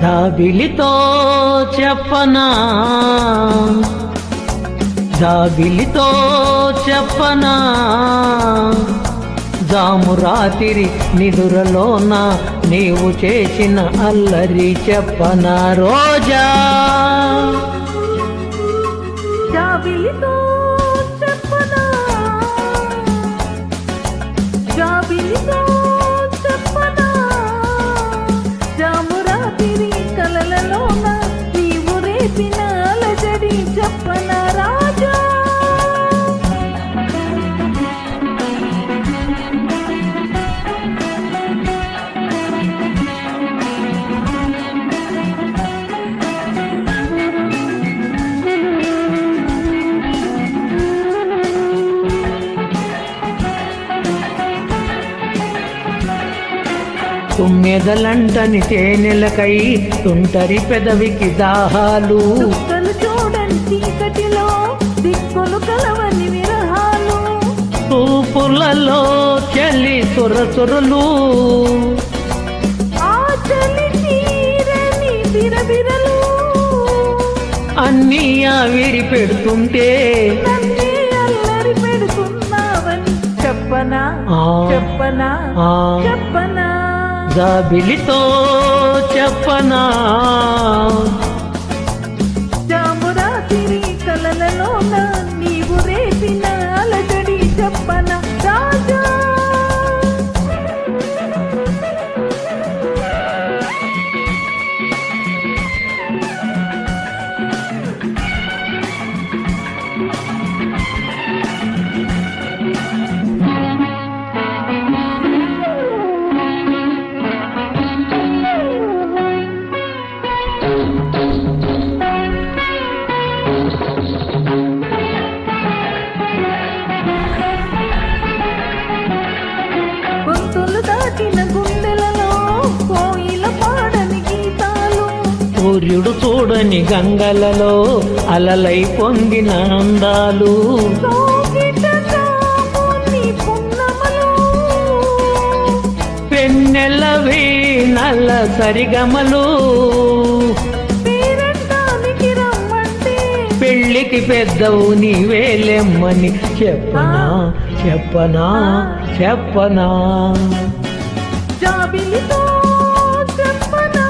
జాబిలితో చెప్పనా జాబిలితో చెప్పనా జాము రాత్రి నిదురలోన నీవు చేసిన అల్లరి చెప్పనా రోజా జాబిలితో చెప్పనా జాబిలితో చెప్పనా జాము రాత్రి కలలలోన నీవు రేపిన అలజడి చెప్పనా రాజా తుమ్మెదలంటని తేనెలకై తుంటరి పెదవికి దాహాలు చుక్కలు చూడని చీకటిలో దిక్కులు కలవని విరహాలు తూపులలో చలి సొరసొరలు ఆ చలి తీరని బిరబిరలు అన్నీ ఆవిరి పెడుతుంటే నన్నే అల్లరి పెడుతున్నావని చెప్పనా చెప్పనా చెప్పనా జాబిలితో చెప్పనా జాము రాత్రి కలలలోన నీవు రేపిన అలజడి చెప్పనా రాజా గొంతులు దాటిన గుండెలలో కోయిల పాడని గీతాలు సూర్యుడు చూడని గంగలలో అలలై పొంగిన అందాలు కోకిట కాముని పున్నమలు పెన్నెలవి నల్ల సరిగమలు పేరంటానికి రమ్మంటే పెళ్ళికి పెద్దవు నీవేలెమ్మని చెప్పనా చెప్పనా చెప్పనా జాబిలితో చెప్పనా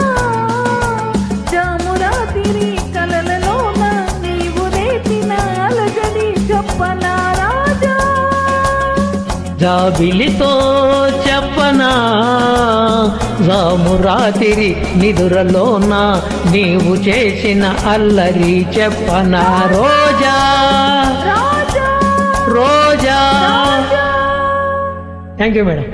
జాము రాత్రి కలలలోన నీవు రేపిన అలజడి చెప్పనా రాజా జాబిలితో చెప్పనా జాము రాత్రి నిదురలోన నీవు చేసిన అల్లరి చెప్పనా రోజా రాజా రోజా థ్యాంక్ యూ మేడం.